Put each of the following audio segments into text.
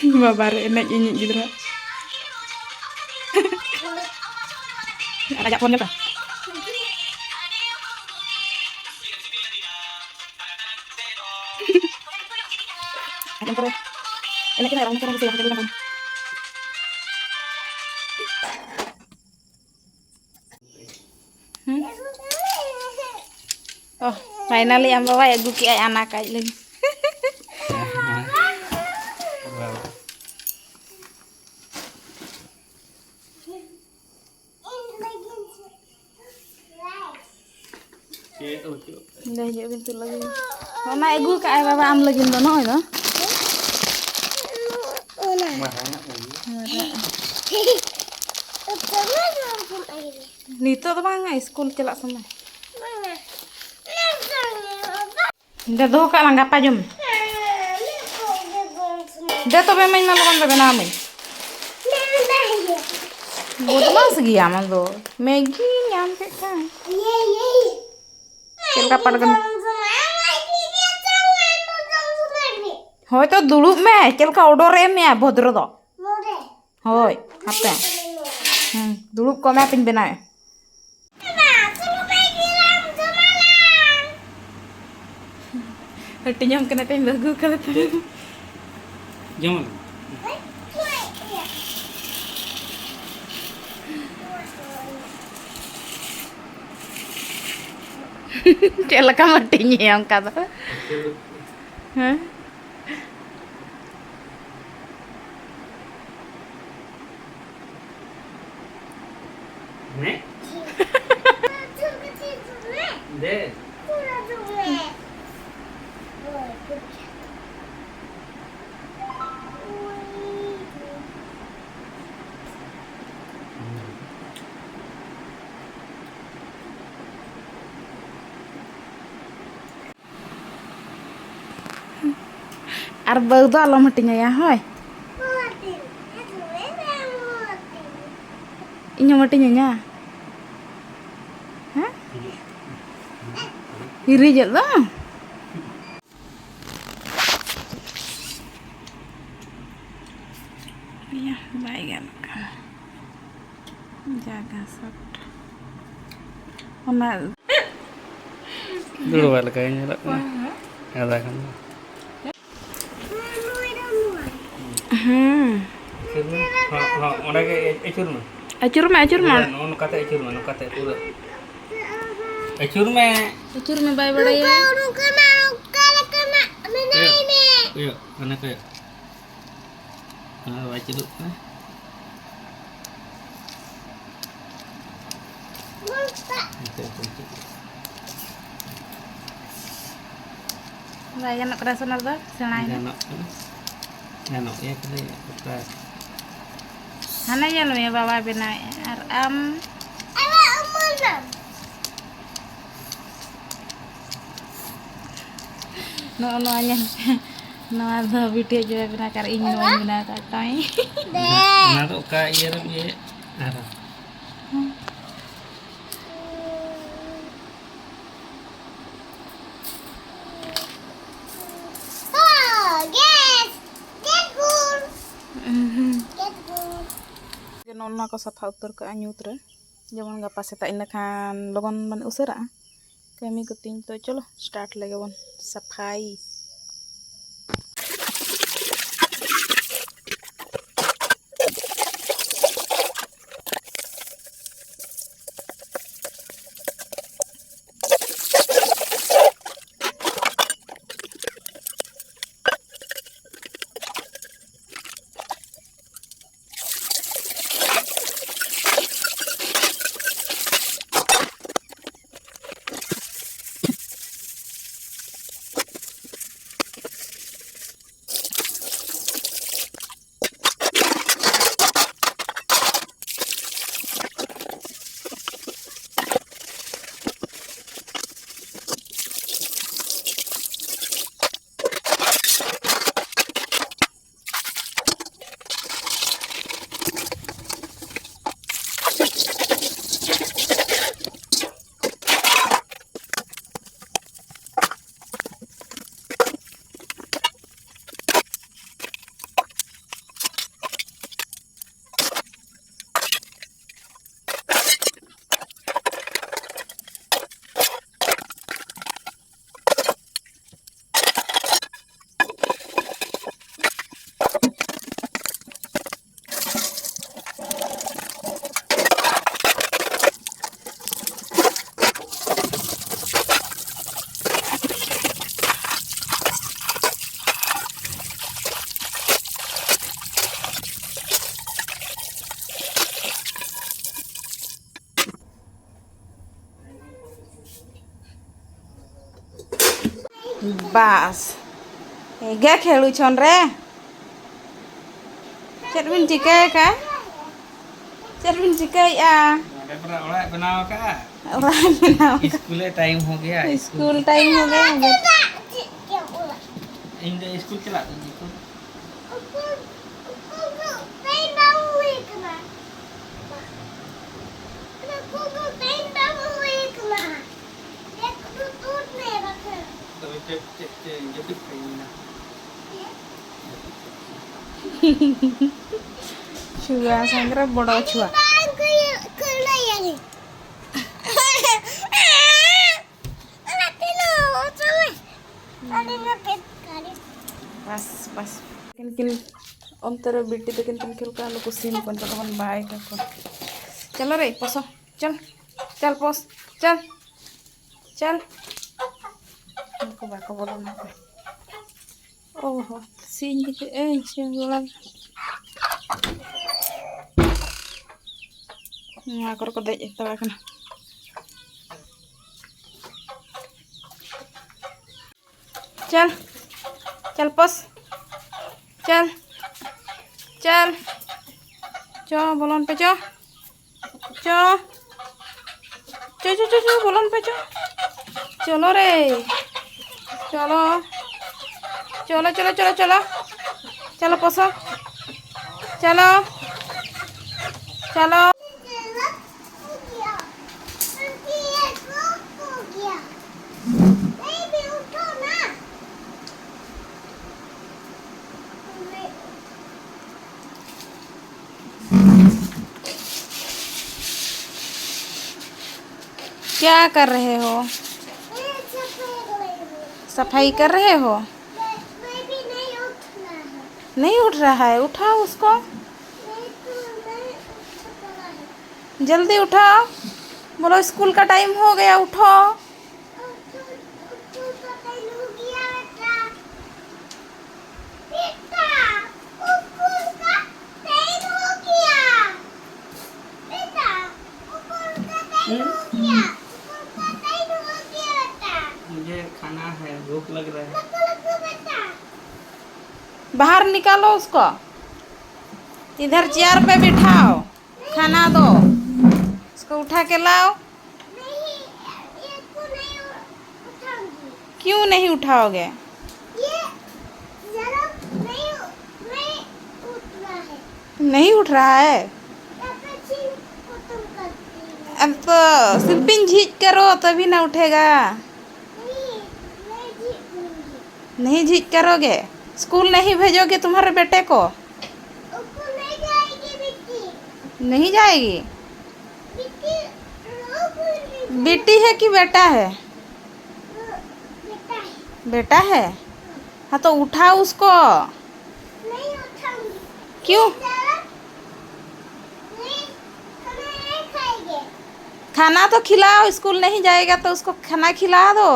Babar enak nyanyi gitu lah. Ajak phone apa? Ajak terus. Enak kita orang kita bisa jalan. Oh, finally ang bawa ya guki ay anak ay lagi. Dah je pintu lagi. Mana egu ka ay baba am lagi dono ino. Nito to bang school celak sama. Dah do ka lang apa jom. Dah to be main malukan be benami. Buat bang segi aman do. Maggi nyampe kan. Celka padgan. Hoy to dulu me celka order me bodro do. Hoy, apa? Dulu kau me pin benai. Artinya mungkin apa yang bagus kalau tu. Jangan. Celak matinya yang kata. Hah? Ne? Deh. Arbau tu alam hatinya ya, hoy. Ini matinya nya. Hah? Iri je lah. Ya, baik kan. Jaga sab. Mana? Dulu balik kayaknya lah. Ada kan. Orang ke acur mah. Acur mah. Onu kata acur mah, onu kata pura. Acur mah. Acur mah baik bada ya. Iya, mana kayak. Baca dulu. Raya nak kerasan apa? Selain. Enak ya kali ya. Hana ya lo ya bawa bina am. No anya. No ada video juga bina kar ingin bina katai. Nah tuh kak iya ya. Ada. Nona ko safa utar ke anyut re जेमन गपा सेता इन खान लगन मन उसरा कमी को तीन तो चलो start लगे बन सफाई बास गे खेलू छन रे चरबिन चिकाय का चरबिन चिकाय आ ओड़ा बनाओ का स्कूल टाइम हो गया स्कूल टाइम हो गया इन स्कूल चला छुआ संग्रह बड़ा छुआ बस बस किन अंतर बिट्टी तो किन खेल का लोग सीन कौन चलो बाय का चलो रे पोसो चल चल पोस चल चल उनको बाको बोलो ना ओहो सीन के सीन बोला आकर को दे तबा कना चल चल पोस चल चल चो बोलन पे चो चो चो चो चो बोलन पे चो चलो रे चलो चलो चलो चलो चलो चलो पोसो चलो चलो क्या कर रहे हो सफाई कर रहे हो नहीं उठ रहा है उठाओ उसको जल्दी उठाओ बोलो स्कूल का टाइम हो गया उठो मुझे खाना है भूख लग रहा है बाहर निकालो उसको इधर चेयर पे बिठाओ खाना दो उसको उठा के लाओ क्यों नहीं उठाओगे नहीं उठ रहा है अब तो सिर्फ झीक करो तभी ना उठेगा नहीं झीक करोगे स्कूल नहीं भेजोगे तुम्हारे बेटे को नहीं जाएगी बेटी है कि बेटा है बेटा है हाँ तो उठाओ उसको क्यों खाना तो खिलाओ स्कूल नहीं जाएगा तो उसको खाना खिला दो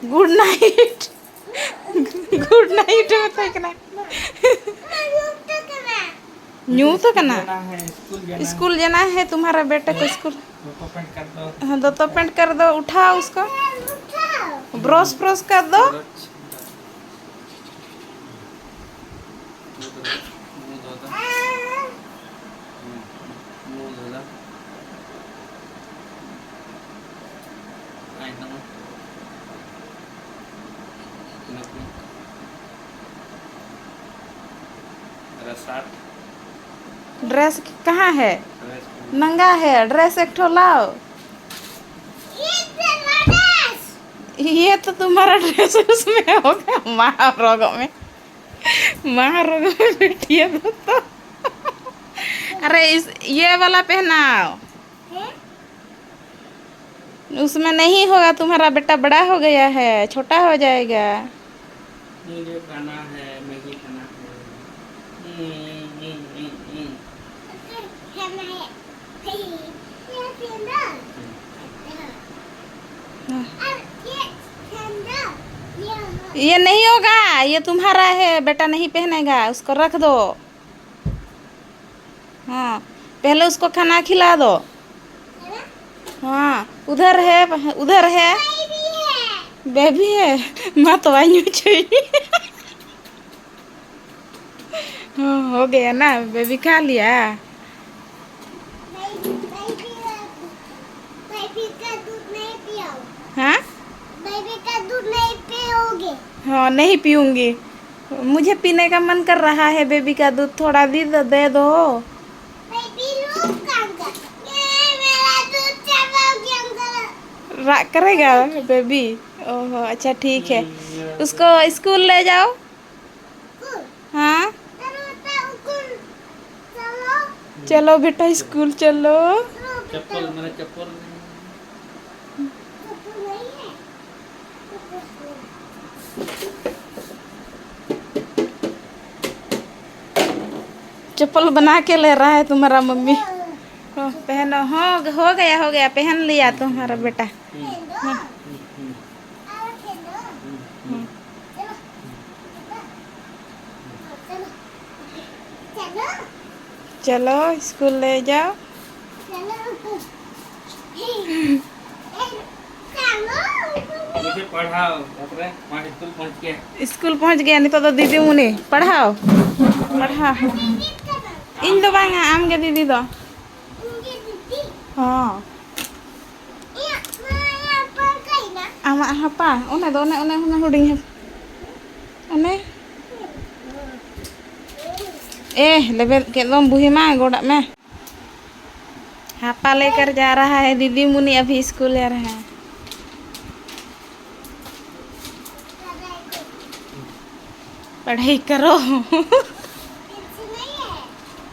गुड नाइट गुड नाइट बताना न्यू तो करना स्कूल जाना है तुम्हारा बेटे को स्कूल हाँ दो तो पेंट कर दो उठाओ उसको ब्रश ब्रश कर दो ड्रेस कहाँ है नंगा है ड्रेस एक ठो लाओ ये तो तुम्हारा ड्रेस उसमें होगा महारोगों में बैठिए तो अरे इस ये वाला पहनाओ उसमें नहीं होगा तुम्हारा बेटा बड़ा हो गया है छोटा हो जाएगा मुझे खाना है मैगी खाना है ये नहीं होगा ये तुम्हारा है बेटा नहीं पहनेगा उसको रख दो हाँ पहले उसको खाना खिला दो हाँ उधर है बेबी है माँ तो आई चाहिए। हाँ हो गया ना बेबी खा लिया। हाँ बेबी का दूध नहीं पियोगे? हाँ नहीं पीऊंगी, मुझे पीने का मन कर रहा है बेबी का दूध, थोड़ा दे दो। बेबी लोग काम कर, ये मेरा दूध चबाओगे अंकल? करेगा बेबी। ओहो अच्छा ठीक है, उसको स्कूल ले जाओ। हाँ चलो चलो बेटा स्कूल चलो। चप्पल मेरा चप्पल नहीं है। चप्पल बना के ले रहा है तुम्हारा मम्मी। पहनो, हो गया पहन लिया तुम्हारा बेटा। हाँ। चलो स्कूल ले जाओ। मुझे पढ़ाओ तापरे वहाँ स्कूल पहुँच गया। स्कूल पहुंच गया नहीं तो दीदी मुने पढ़ाओ पढ़ा इन दो बांगा आम के दीदी दो। हाँ आमा हपा ओने दो ओने हुडिंग है ओने लेबे के दम बुही माँ गोड़ा में हापा लेकर जा रहा है दीदी मुनी अभी स्कूल जा रहा है। पढ़ाई करो।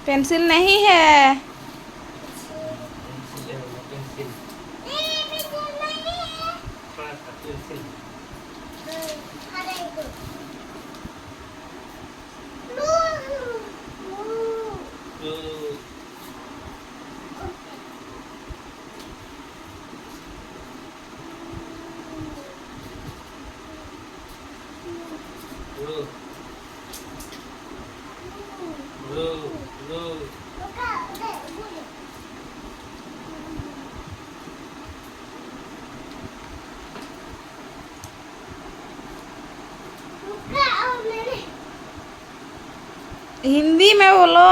पेंसिल नहीं है। हिंदी में बोलो।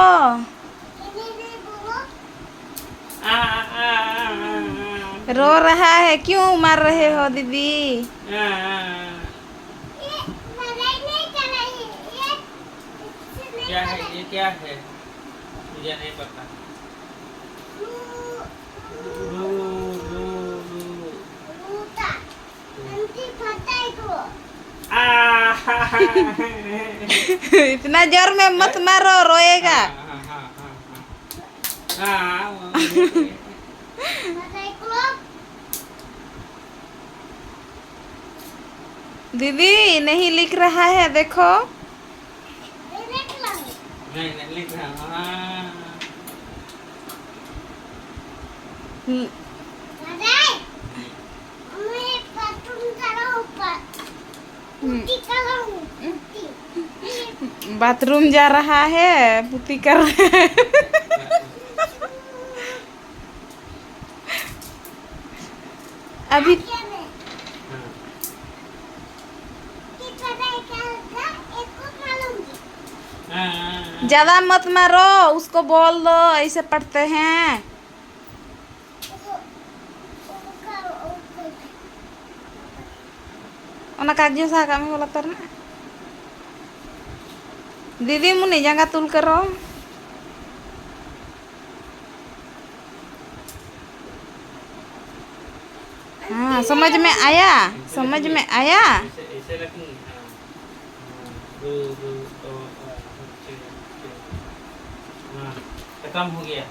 रो रहा है क्यों मार रहे हो दीदी? क्या है ये क्या है मुझे नहीं पता। इतना जोर में मत मारो रोएगा। दीदी नहीं लिख रहा है देखो। नहीं लिख रहा। बाथरूम जा रहा है पुती कर रहा है। अभी ज्यादा मत मारो उसको बोल दो ऐसे पढ़ते हैं। ओना कागज सा कमी बोला तर ना दीदी मुनी जगह तुल करो। हाँ समझ में आया समझ में आया। ऐसे रखूंगी। हाँ खत्म हो गया।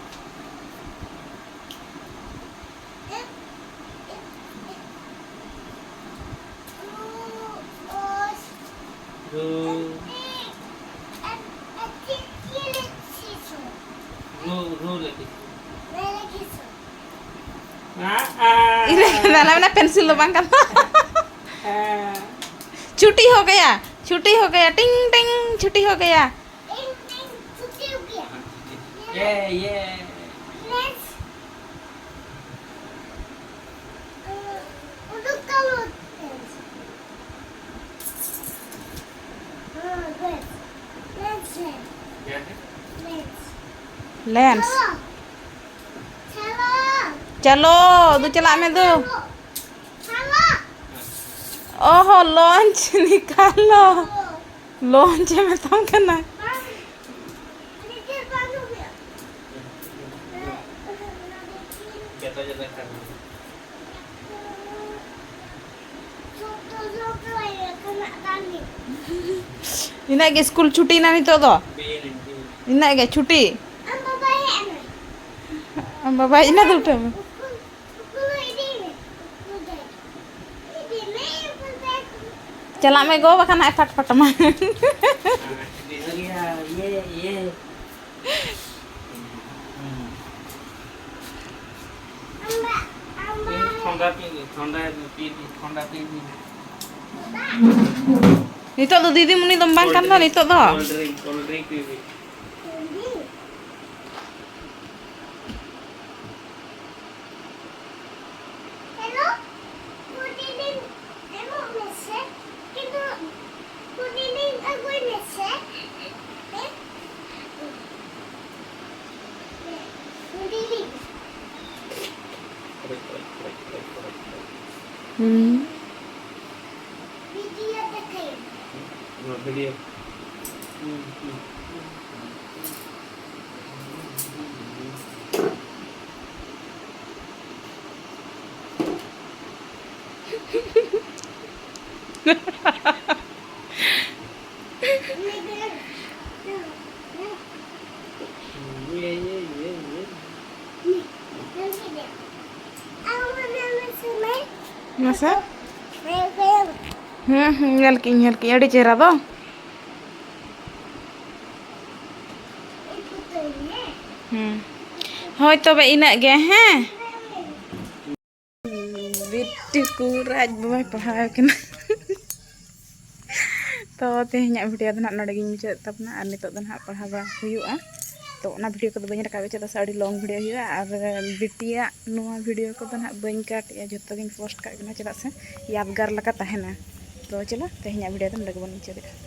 ना पेंसिल बंग कर। छुट्टी हो गया टिंग टिंग छुट्टी हो गया। ये लेंस चलो चलो दो चला में दो चलो ओहो लॉन्च निकालो लॉन्च में तो करना इना के स्कूल छुट्टी ना नितो दो इना के छुट्टी बाबा इना दो उठे चला में गो बखान है फट फट में नितो दो दीदी मुनी दम बांग kan नितो दो Video. masa nyal ki adi chehra do hoy tobe ina ge हैं बिट्टू को राज बाबा पढ़ाव कना तो तेहना वीडियो दो नोडे गिन मुचाद तबना और नितो दो ना पढ़ा बड़ा हुआ तो ना वीडियो को बन रखा चेदा से लॉन्ग वीडियो हुआ और बिटिया नुआ वीडियो को ना बन काट जो गिन पोस्ट का चेदा से यादगार लगा तहना तो चलो तेहना वीडियो दो नोडे बन मुचाद।